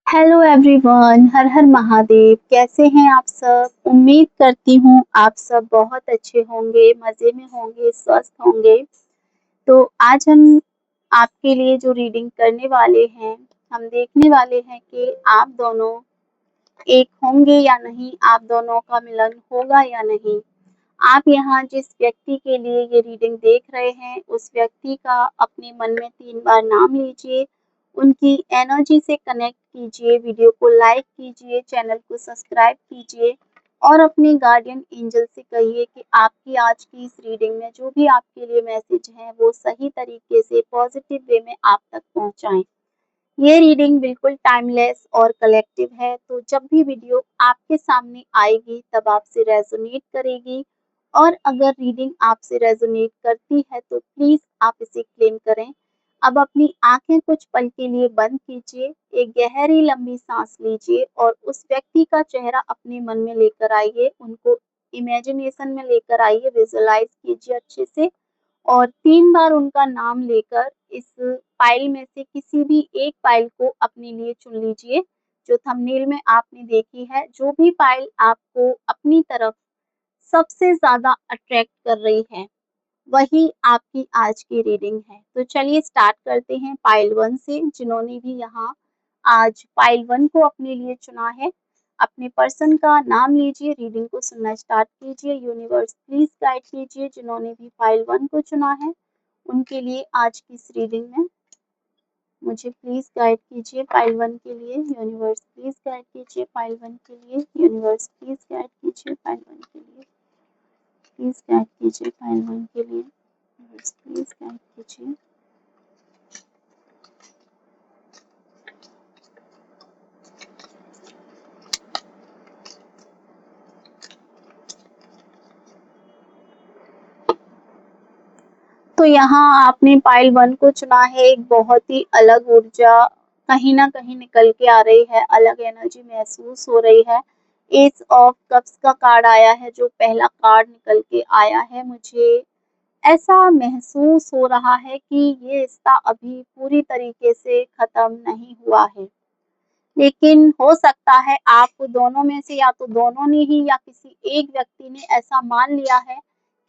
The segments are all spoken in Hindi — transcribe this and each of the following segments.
हेलो एवरीवन, हर हर महादेव। कैसे हैं आप सब? उम्मीद करती हूँ आप सब बहुत अच्छे होंगे, मज़े में होंगे, स्वस्थ होंगे। तो आज हम आपके लिए जो रीडिंग करने वाले हैं, हम देखने वाले हैं कि आप दोनों एक होंगे या नहीं, आप दोनों का मिलन होगा या नहीं। आप यहाँ जिस व्यक्ति के लिए ये रीडिंग देख रहे हैं, उस व्यक्ति का अपने मन में 3 बार नाम लीजिए, उनकी एनर्जी से कनेक्ट कीजिए, वीडियो को लाइक कीजिए, चैनल को सब्सक्राइब कीजिए और अपने गार्डियन एंजल से कहिए कि आपकी आज की इस रीडिंग में जो भी आपके लिए मैसेज है, वो सही तरीके से पॉजिटिव वे में आप तक पहुँचाएँ। ये रीडिंग बिल्कुल टाइमलेस और कलेक्टिव है, तो जब भी वीडियो आपके सामने आएगी तब आपसे रेजोनेट करेगी और अगर रीडिंग आपसे रेजोनेट करती है तो प्लीज़ आप इसे क्लेम करें। अब अपनी आंखें कुछ पल के लिए बंद कीजिए, एक गहरी लंबी सांस लीजिए और उस व्यक्ति का चेहरा अपने मन में लेकर आइए, उनको इमेजिनेशन में लेकर आइए, विजुअलाइज कीजिए अच्छे से और 3 बार उनका नाम लेकर इस फाइल में से किसी भी एक फाइल को अपने लिए चुन लीजिए, जो थंबनेल में आपने देखी है। जो भी फाइल आपको अपनी तरफ सबसे ज़्यादा अट्रैक्ट कर रही है, वही आपकी आज की रीडिंग है। तो चलिए स्टार्ट करते हैं फाइल 1 से, जिन्होंने भी यहाँ आज फाइल 1 को अपने लिए चुना है। अपने पर्सन का नाम लीजिए, रीडिंग को सुनना स्टार्ट कीजिए। यूनिवर्स प्लीज़ गाइड कीजिए जिन्होंने भी फाइल 1 को चुना है, उनके लिए आज की इस रीडिंग में मुझे प्लीज़ गाइड कीजिए फाइल 1 के लिए। यूनिवर्स प्लीज़ गाइड कीजिए फाइल 1 के लिए। यूनिवर्स प्लीज़ गाइड कीजिए फाइल 1 के लिए। प्लीज़ गाइड कीजिए फाइल 1 के लिए। यूनिवर्स प्लीज़ गाइड कीजिए। तो यहाँ आपने पाइल 1 को चुना है। एक बहुत ही अलग ऊर्जा कहीं न कहीं निकल के आ रही है, अलग एनर्जी महसूस हो रही है। एस ऑफ कप्स का कार्ड आया है, जो पहला कार्ड निकल के आया है। मुझे ऐसा महसूस हो रहा है कि ये रिश्ता अभी पूरी तरीके से खत्म नहीं हुआ है, लेकिन हो सकता है आप दोनों में से या तो दोनों ने ही या किसी एक व्यक्ति ने ऐसा मान लिया है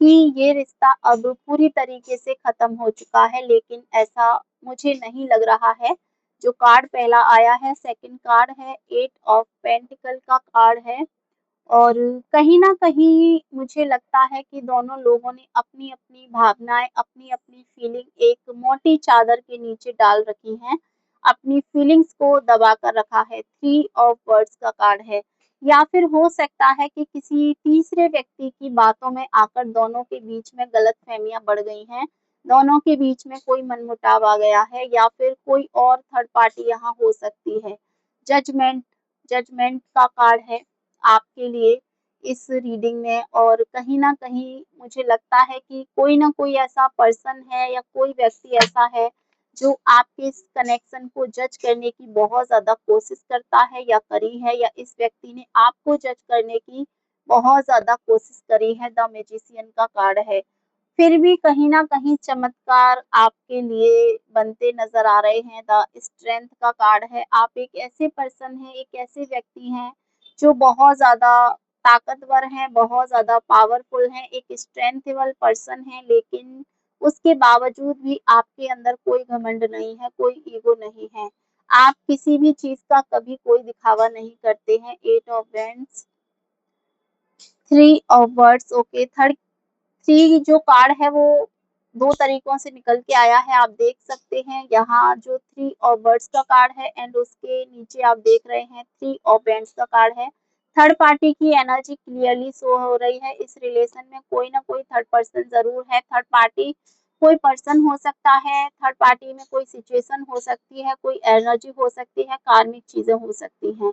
कि ये रिश्ता अब पूरी तरीके से खत्म हो चुका है, लेकिन ऐसा मुझे नहीं लग रहा है। जो कार्ड पहला आया है, सेकंड कार्ड है, 8 ऑफ पेंटिकल का कार्ड है और कहीं न कहीं मुझे लगता है कि दोनों लोगों ने अपनी-अपनी भावनाएँ, अपनी-अपनी फीलिंग एक मोटी चादर के नीचे डाल रखी हैं। अपनी फीलिंग्स को दबा कर रखा है। 3 ऑफ वर्ड्स का कार्ड है या फिर हो सकता है कि किसी तीसरे व्यक्ति की बातों में आकर दोनों के बीच में गलतफ़हमियाँ बढ़ गई हैं। दोनों के बीच में कोई मनमुटाव आ गया है या फिर कोई और थर्ड पार्टी यहाँ हो सकती है। जजमेंट जजमेंट का कार्ड है आपके लिए इस रीडिंग में और कहीं न कहीं मुझे लगता है कि कोई न कोई ऐसा पर्सन है या कोई व्यक्ति ऐसा है, जो आपके इस कनेक्शन को जज करने की बहुत ज़्यादा कोशिश करता है या करी है या इस व्यक्ति ने आपको जज करने की बहुत ज़्यादा कोशिश करी है। द मैजिशियन का कार्ड है। फिर भी कहीं न कहीं चमत्कार आपके लिए बनते नज़र आ रहे हैं। द स्ट्रेंथ का कार्ड है। आप एक ऐसे पर्सन हैं, एक ऐसे व्यक्ति हैं, जो बहुत ज़्यादा ताकतवर हैं, बहुत ज़्यादा पावरफुल हैं, एक स्ट्रेंथेबल पर्सन हैं, लेकिन उसके बावजूद भी आपके अंदर कोई घमंड नहीं है, कोई ईगो नहीं है। आप किसी भी चीज़ का कभी कोई दिखावा नहीं करते हैं। 8 of wands, 3 of words okay. Third 3 जो कार्ड है वो 2 तरीकों से निकल के आया है, आप देख सकते हैं। यहाँ जो 3 ऑफ वर्ड्स का कार्ड है एंड उसके नीचे आप देख रहे हैं 3 ऑफ वैंड्स का कार्ड है। थर्ड पार्टी की एनर्जी क्लियरली शो हो रही है। इस रिलेशन में कोई ना कोई थर्ड पर्सन ज़रूर है। थर्ड पार्टी कोई पर्सन हो सकता है, थर्ड पार्टी में कोई सिचुएशन हो सकती है, कोई एनर्जी हो सकती है, कार्मिक चीज़ें हो सकती हैं।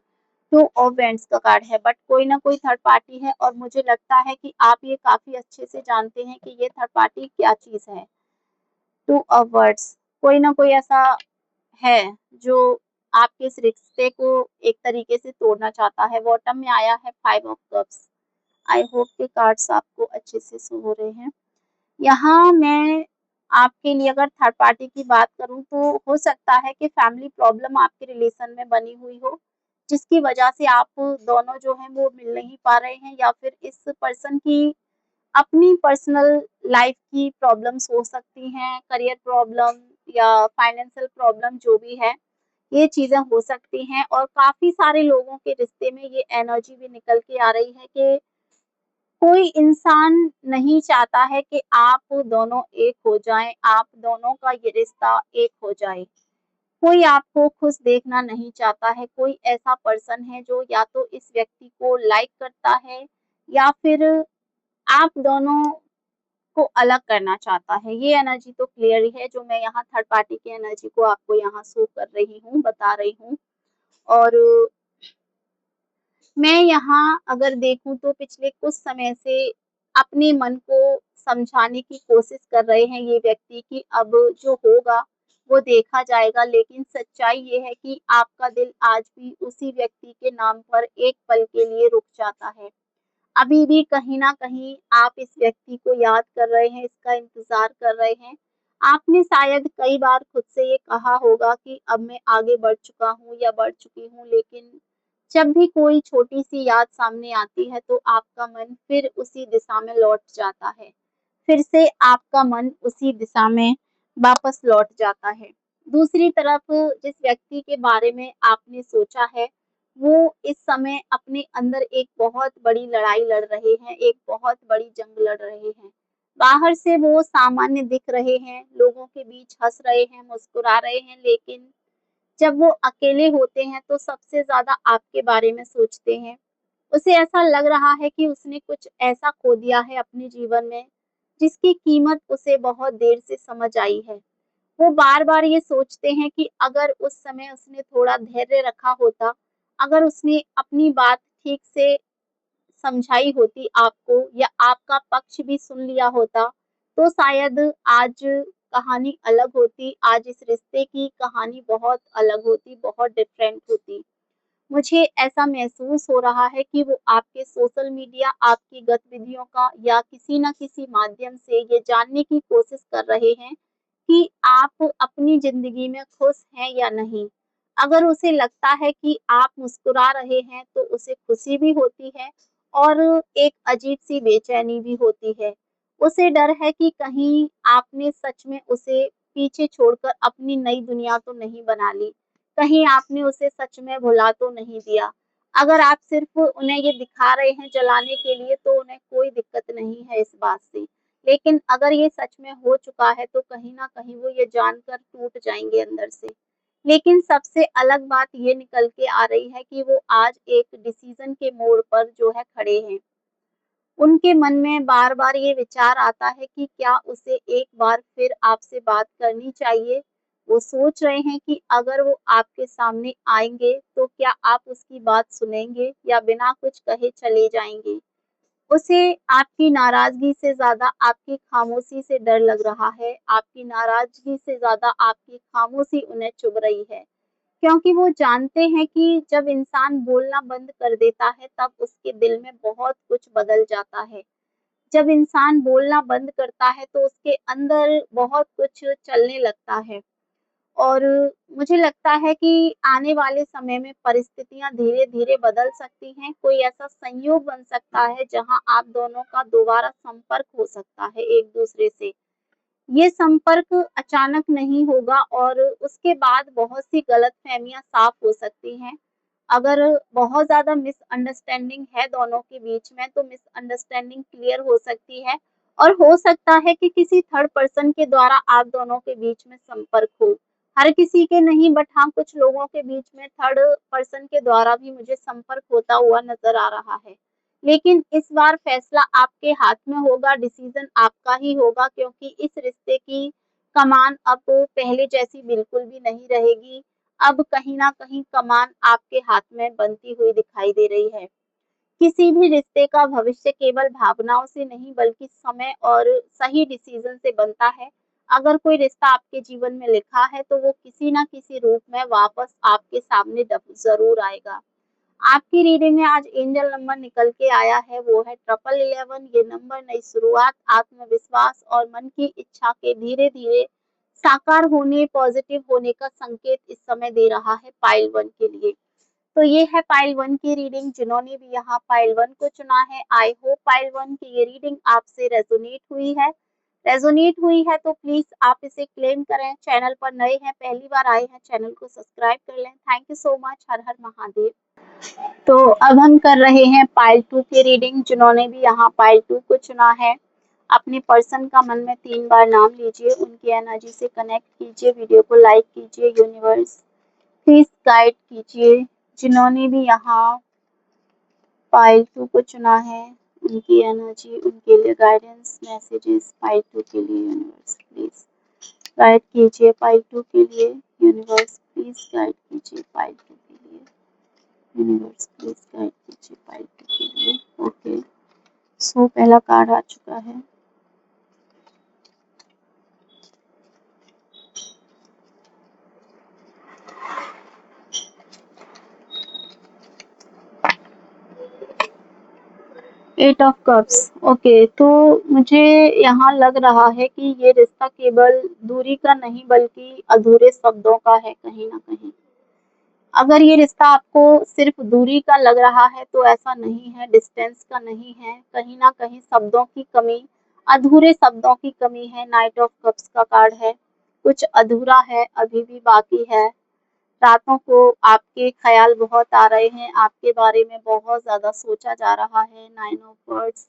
2 ऑफ वैंड्स का कार्ड है, बट कोई ना कोई थर्ड पार्टी है और मुझे लगता है कि आप ये काफ़ी अच्छे से जानते हैं कि ये थर्ड पार्टी क्या चीज़ है। 2 ऑफ वर्ड्स, कोई ना कोई ऐसा है जो आपके इस रिश्ते को एक तरीके से तोड़ना चाहता है। बॉटम में आया है 5 ऑफ कप्स। आई होप के कार्ड्स आपको अच्छे से शो हो रहे हैं। यहाँ मैं आपके लिए अगर थर्ड पार्टी की बात करूँ तो हो सकता है कि फैमिली प्रॉब्लम आपके रिलेशन में बनी हुई हो, जिसकी वजह से आप दोनों जो हैं वो मिल नहीं पा रहे हैं या फिर इस पर्सन की अपनी पर्सनल लाइफ की प्रॉब्लम्स हो सकती हैं, करियर प्रॉब्लम या फाइनेंशियल प्रॉब्लम जो भी है, ये चीज़ें हो सकती हैं और काफ़ी सारे लोगों के रिश्ते में ये एनर्जी भी निकल के आ रही है कि कोई इंसान नहीं चाहता है कि आप दोनों एक हो जाएँ, आप दोनों का ये रिश्ता एक हो जाए। कोई आपको खुश देखना नहीं चाहता है, कोई ऐसा पर्सन है जो या तो इस व्यक्ति को लाइक करता है या फिर आप दोनों को अलग करना चाहता है। ये एनर्जी तो क्लियर ही है जो मैं यहाँ थर्ड पार्टी की एनर्जी को आपको यहाँ शो कर रही हूँ, बता रही हूँ। और मैं यहाँ अगर देखूँ तो पिछले कुछ समय से अपने मन को समझाने की कोशिश कर रहे हैं ये व्यक्ति कि अब जो होगा वो देखा जाएगा, लेकिन सच्चाई ये है कि आपका दिल आज भी उसी व्यक्ति के नाम पर एक पल के लिए रुक जाता है। अभी भी कहीं न कहीं आप इस व्यक्ति को याद कर रहे हैं, इसका इंतज़ार कर रहे हैं। आपने शायद कई बार खुद से ये कहा होगा कि अब मैं आगे बढ़ चुका हूँ या बढ़ चुकी हूँ, लेकिन जब भी कोई छोटी-सी याद सामने आती है, तो आपका मन फिर उसी दिशा में लौट जाता है। फिर से आपका मन उसी दिशा में वापस लौट जाता है। दूसरी तरफ जिस व्यक्ति के बारे में आपने सोचा है, वो इस समय अपने अंदर एक बहुत बड़ी लड़ाई लड़ रहे हैं, एक बहुत बड़ी जंग लड़ रहे हैं। बाहर से वो सामान्य दिख रहे हैं, लोगों के बीच हँस रहे हैं, मुस्कुरा रहे हैं, लेकिन जब वो अकेले होते हैं तो सबसे ज़्यादा आपके बारे में सोचते हैं। उसे ऐसा लग रहा है कि उसने कुछ ऐसा खो दिया है अपने जीवन में, जिसकी कीमत उसे बहुत देर से समझ आई है। वो बार-बार ये सोचते हैं कि अगर उस समय उसने थोड़ा धैर्य रखा होता, अगर उसने अपनी बात ठीक से समझाई होती आपको या आपका पक्ष भी सुन लिया होता, तो शायद आज कहानी अलग होती, आज इस रिश्ते की कहानी बहुत अलग होती, बहुत डिफरेंट होती। मुझे ऐसा महसूस हो रहा है कि वो आपके सोशल मीडिया, आपकी गतिविधियों का या किसी न किसी माध्यम से ये जानने की कोशिश कर रहे हैं कि आप अपनी ज़िंदगी में खुश हैं या नहीं। अगर उसे लगता है कि आप मुस्कुरा रहे हैं, तो उसे खुशी भी होती है और एक अजीब-सी बेचैनी भी होती है। उसे डर है कि कहीं आपने सच में उसे पीछे छोड़कर अपनी नई दुनिया तो नहीं बना ली। कहीं आपने उसे सच में भुला तो नहीं दिया। अगर आप सिर्फ़ उन्हें ये दिखा रहे हैं जलाने के लिए तो उन्हें कोई दिक्कत नहीं है इस बात से। लेकिन अगर ये सच में हो चुका है तो कहीं न कहीं वो ये जानकर टूट जाएँगे अंदर से। लेकिन सबसे अलग बात ये निकल के आ रही है कि वो आज एक डिसीज़न के मोड़ पर जो है खड़े हैं। उनके मन में बार-बार ये विचार आता है कि क्या उसे एक बार फिर आपसे बात करनी चाहिए? वो सोच रहे हैं कि अगर वो आपके सामने आएँगे, तो क्या आप उसकी बात सुनेंगे या बिना कुछ कहे चले जाएँगे? उसे आपकी नाराज़गी से ज़्यादा आपकी खामोशी से डर लग रहा है, आपकी नाराज़गी से ज़्यादा आपकी खामोशी उन्हें चुभ रही है। क्योंकि वो जानते हैं कि जब इंसान बोलना बंद कर देता है, तब उसके दिल में बहुत कुछ बदल जाता है। जब इंसान बोलना बंद करता है, तो उसके अंदर बहुत कुछ चलने लगता है। और मुझे लगता है कि आने वाले समय में परिस्थितियाँ धीरे-धीरे बदल सकती हैं। कोई ऐसा संयोग बन सकता है, जहाँ आप दोनों का दोबारा संपर्क हो सकता है एक-दूसरे से। ये संपर्क अचानक नहीं होगा और उसके बाद बहुत सी गलतफ़हमियाँ साफ़ हो सकती हैं। अगर बहुत ज़्यादा मिसअंडरस्टैंडिंग है दोनों के बीच में, तो मिसअंडरस्टैंडिंग क्लियर हो सकती है और हो सकता है कि किसी थर्ड पर्सन के द्वारा आप दोनों के बीच में संपर्क हो। हर किसी के नहीं बट हाँ, कुछ लोगों के बीच में थर्ड पर्सन के द्वारा भी मुझे संपर्क होता हुआ नज़र आ रहा है। लेकिन इस बार फैसला आपके हाथ में होगा, डिसीज़न आपका ही होगा क्योंकि इस रिश्ते की कमान अब पहले जैसी बिल्कुल भी नहीं रहेगी। अब कहीं न कहीं कमान आपके हाथ में बनती हुई दिखाई दे रही है। किसी भी रिश्ते का भविष्य केवल भावनाओं से नहीं बल्कि समय और सही डिसीज़न से बनता है। अगर कोई रिश्ता आपके जीवन में लिखा है तो वो किसी न किसी रूप में वापस आपके सामने ज़रूर आएगा। आपकी रीडिंग में आज एंजल नंबर निकल के आया है वो है 1111। ये नंबर नई शुरुआत, आत्मविश्वास और मन की इच्छा के धीरे धीरे साकार होने, पॉजिटिव होने का संकेत इस समय दे रहा है पाइल 1 के लिए। तो ये है पाइल 1 की रीडिंग। जिन्होंने भी यहाँ पाइल 1 को चुना है, आई होप पाइल 1 की ये रीडिंग आपसे रेजोनेट हुई है तो प्लीज आप इसे क्लेम करें। चैनल पर नए हैं, पहली बार आए हैं, चैनल को सब्सक्राइब कर लें। Thank you so much. हर हर महादेव। तो अब हम कर रहे हैं पाइल 2 की रीडिंग। जिन्होंने भी यहाँ पाइल 2 को चुना है, अपने पर्सन का मन में 3 बार नाम लीजिए, उनकी एनर्जी से कनेक्ट कीजिए, वीडियो को लाइक कीजिए, यूनिवर्स प्लीज गाइड कीजिए। जिन्होंने भी यहाँ पाइल 2 को चुना है, उनकी एनर्जी, उनके लिए गाइडेंस मैसेजेस पाइल 2 के लिए यूनिवर्स प्लीज गाइड कीजिए। पाइल 2 के लिए यूनिवर्स प्लीज गाइड कीजिए। पाइल 2 के लिए यूनिवर्स प्लीज गाइड कीजिए। पाइल 2 के लिए। ओके, सो पहला कार्ड आ चुका है। Eight of cups. ओके, तो मुझे यहाँ लग रहा है कि ये रिश्ता केवल दूरी का नहीं बल्कि अधूरे शब्दों का है कहीं ना कहीं। अगर ये रिश्ता आपको सिर्फ दूरी का लग रहा है तो ऐसा नहीं है, डिस्टेंस का नहीं है, कहीं ना कहीं शब्दों की कमी, अधूरे शब्दों की कमी है। नाइट ऑफ कप्स का कार्ड है, कुछ अधूरा है, अभी भी बाकी है। रातों को आपके ख्याल बहुत आ रहे हैं, आपके बारे में बहुत ज्यादा सोचा जा रहा है। नाइन ऑफ वर्ड्स,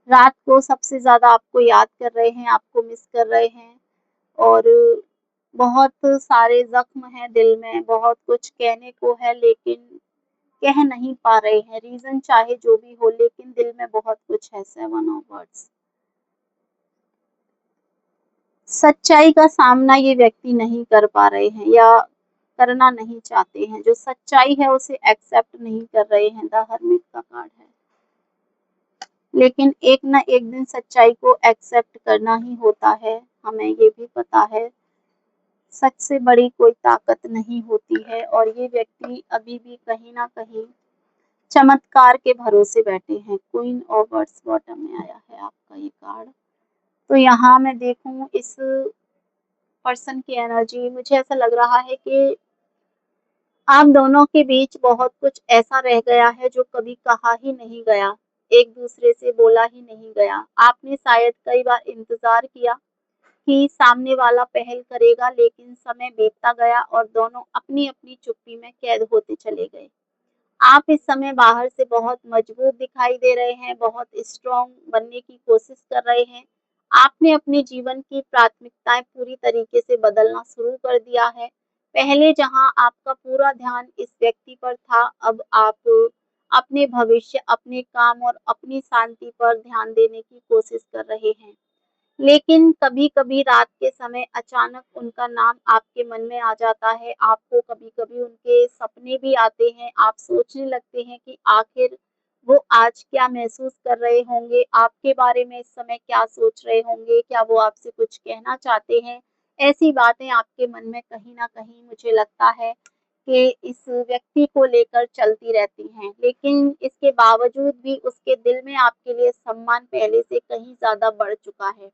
रात को सबसे ज्यादा आपको याद कर रहे हैं, आपको मिस कर रहे हैं, और बहुत सारे जख्म हैं दिल में, बहुत कुछ कहने को है लेकिन कह नहीं पा रहे हैं। रीजन चाहे जो भी हो लेकिन दिल में बहुत कुछ है। सेवन ऑफ वर्ड्स, सच्चाई का सामना ये व्यक्ति नहीं कर पा रहे हैं या करना नहीं चाहते हैं। जो सच्चाई है उसे एक्सेप्ट नहीं कर रहे हैं। द हर्मिट का कार्ड है, लेकिन एक ना एक दिन सच्चाई को एक्सेप्ट करना ही होता है, हमें ये भी पता है। सच से बड़ी कोई ताकत नहीं होती है और ये व्यक्ति अभी भी कहीं ना कहीं चमत्कार के भरोसे बैठे हैं। क्वीन ऑफ वर्ड्स बॉटम में आया है आपका ये कार्ड। तो यहाँ मैं देखूं इस पर्सन की एनर्जी, मुझे ऐसा लग रहा है कि आप दोनों के बीच बहुत कुछ ऐसा रह गया है जो कभी कहा ही नहीं गया, एक दूसरे से बोला ही नहीं गया। आपने शायद कई बार इंतजार किया कि सामने वाला पहल करेगा, लेकिन समय बीतता गया और दोनों अपनी अपनी चुप्पी में कैद होते चले गए। आप इस समय बाहर से बहुत मजबूत दिखाई दे रहे हैं, बहुत स्ट्रॉन्ग बनने की कोशिश कर रहे हैं। आपने अपने जीवन की प्राथमिकताएं पूरी तरीके से बदलना शुरू कर दिया है। पहले जहां आपका पूरा ध्यान इस व्यक्ति पर था, अब आप अपने भविष्य, अपने काम और अपनी शांति पर ध्यान देने की कोशिश कर रहे हैं। लेकिन कभी-कभी रात के समय अचानक उनका नाम आपके मन में आ जाता है, आपको कभी-कभी उनके सपने भी आते हैं, आप सोचने लगते हैं कि आखिर वो आज क्या महसूस कर रहे होंगे, आपके बारे में इस समय क्या सोच रहे होंगे, क्या वो आपसे कुछ कहना चाहते हैं। ऐसी बातें आपके मन में कहीं न कहीं मुझे लगता है कि इस व्यक्ति को लेकर चलती रहती हैं, लेकिन इसके बावजूद भी उसके दिल में आपके लिए सम्मान पहले से कहीं ज़्यादा बढ़ चुका है।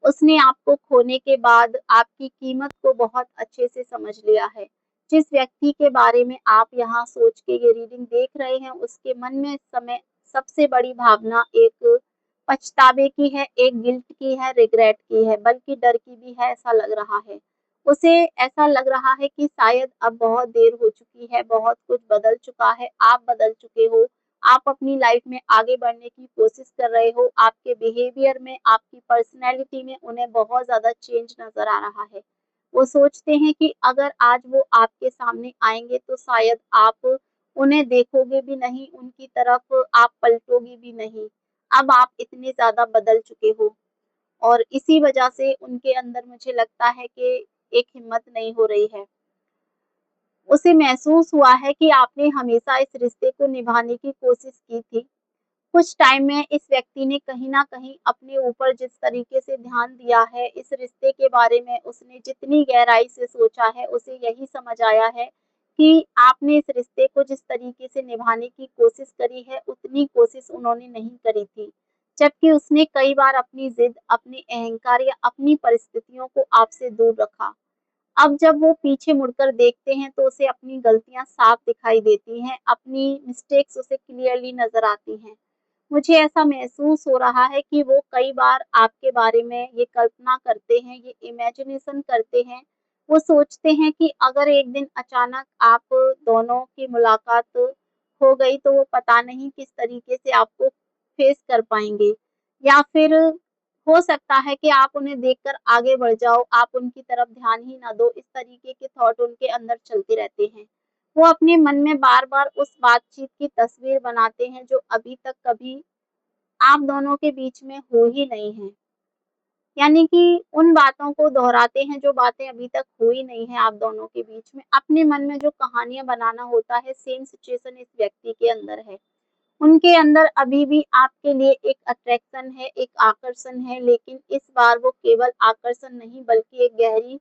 उसने आपको खोने के बाद आपकी कीमत को बहुत अच्छे से समझ लिया है। जिस व्यक्ति के बारे में आप यहाँ सोच के ये रीडिंग देख रहे हैं, उसके मन में इस समय सबसे बड़ी भावना एक पछतावे की है, एक गिल्ट की है, रिग्रेट की है, बल्कि डर की भी है, ऐसा लग रहा है। उसे ऐसा लग रहा है कि शायद अब बहुत देर हो चुकी है, बहुत कुछ बदल चुका है, आप बदल चुके हो, आप अपनी लाइफ में आगे बढ़ने की कोशिश कर रहे हो, आपके बिहेवियर में, आपकी पर्सनैलिटी में उन्हें बहुत ज़्यादा चेंज नज़र आ रहा है। वो सोचते हैं कि अगर आज वो आपके सामने आएँगे तो शायद आप उन्हें देखोगे भी नहीं, उनकी तरफ आप पलटोगे भी नहीं। अब आप इतने ज़्यादा बदल चुके हो और इसी वजह से उनके अंदर मुझे लगता है कि एक हिम्मत नहीं हो रही है। उसे महसूस हुआ है कि आपने हमेशा इस रिश्ते को निभाने की कोशिश की थी। कुछ टाइम में इस व्यक्ति ने कहीं न कहीं अपने ऊपर जिस तरीके से ध्यान दिया है, इस रिश्ते के बारे में उसने जितनी गहराई से सोचा है, उसे यही समझ आया है कि आपने इस रिश्ते को जिस तरीके से निभाने की कोशिश करी है, उतनी कोशिश उन्होंने नहीं करी थी। जबकि उसने कई बार अपनी ज़िद, अपनी अहंकार या अपनी परिस्थितियों को आपसे दूर रखा। अब जब वो पीछे मुड़कर देखते हैं तो उसे अपनी गलतियाँ साफ दिखाई देती हैं, अपनी मिस्टेक्स उसे क्लियरली नज़र आती हैं। मुझे ऐसा महसूस हो रहा है कि वो कई बार आपके बारे में ये कल्पना करते हैं, ये इमेजिनेशन करते हैं। वो सोचते हैं कि अगर एक दिन अचानक आप दोनों की मुलाकात हो गई तो वो पता नहीं किस तरीके से आपको फेस कर पाएँगे। या फिर हो सकता है कि आप उन्हें देखकर आगे बढ़ जाओ, आप उनकी तरफ ध्यान ही ना दो, इस तरीके के थॉट उनके अंदर चलते रहते हैं। वो अपने मन में बार-बार उस बातचीत की तस्वीर बनाते हैं जो अभी तक कभी आप दोनों के बीच में हो ही नहीं है। यानी कि उन बातों को दोहराते हैं जो बातें अभी तक हुई नहीं है आप दोनों के बीच में। अपने मन में जो कहानियाँ बनाना होता है सेम सिचुएशन इस व्यक्ति के अंदर है। उनके अंदर अभी भी आपके लिए एक अट्रैक्शन है, एक आकर्षण है, लेकिन इस बार वो केवल आकर्षण नहीं बल्कि एक गहरी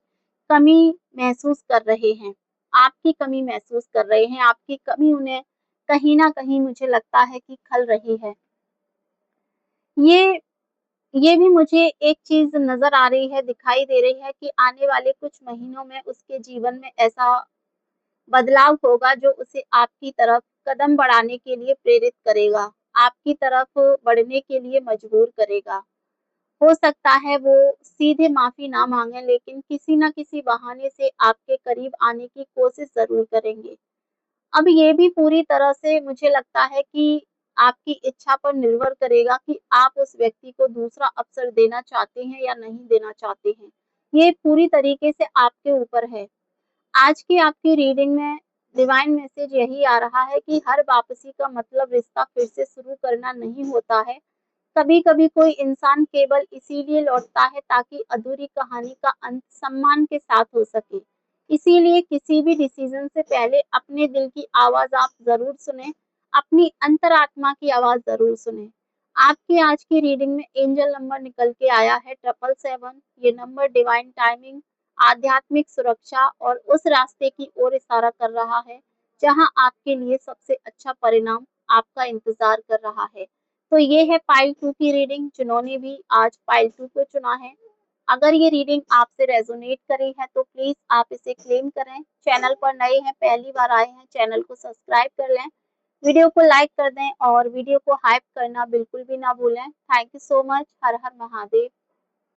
कमी महसूस कर रहे हैं। आपकी कमी महसूस कर रहे हैं, आपकी कमी उन्हें कहीं न कहीं मुझे लगता है कि खल रही है। ये ये भी मुझे एक चीज़ नज़र आ रही है, दिखाई दे रही है कि आने वाले कुछ महीनों में उसके जीवन में ऐसा बदलाव होगा जो उसे आपकी तरफ कदम बढ़ाने के लिए प्रेरित करेगा, आपकी तरफ बढ़ने के लिए मजबूर करेगा। हो सकता है वो सीधे माफ़ी ना माँगे लेकिन किसी न किसी बहाने से आपके करीब आने की कोशिश ज़रूर करेंगे। अब ये भी पूरी तरह से मुझे लगता है कि आपकी इच्छा पर निर्भर करेगा कि आप उस व्यक्ति को दूसरा अवसर देना चाहते हैं या नहीं देना चाहते हैं। ये पूरी तरीके से आपके ऊपर है। आज की आपकी रीडिंग में डिवाइन मैसेज यही आ रहा है कि हर वापसी का मतलब रिश्ता फिर से शुरू करना नहीं होता है। कभी-कभी कोई इंसान केवल इसीलिए लौटता है ताकि अधूरी कहानी का अंत सम्मान के साथ हो सके। इसीलिए किसी भी डिसीजन से पहले अपने दिल की आवाज़ आप ज़रूर सुनें, अपनी अंतरात्मा की आवाज़ ज़रूर सुनें। आपकी आज की रीडिंग में एंजल नंबर निकल के आया है 777। ये नंबर डिवाइन टाइमिंग, आध्यात्मिक सुरक्षा और उस रास्ते की ओर इशारा कर रहा है, जहाँ आपके लिए सबसे अच्छा परिणाम आपका इंतज़ार कर रहा है। तो ये है पाइल 2 की रीडिंग जिन्होंने भी आज पाइल 2 को चुना है। अगर ये रीडिंग आपसे रेज़ोनेट करी है तो प्लीज़ आप इसे क्लेम करें। चैनल पर नए हैं, पहली बार आए हैं, चैनल को सब्सक्राइब कर लें। वीडियो को लाइक कर दें और वीडियो को हाइप करना बिल्कुल भी ना भूलें। Thank you so much. हर हर महादेव।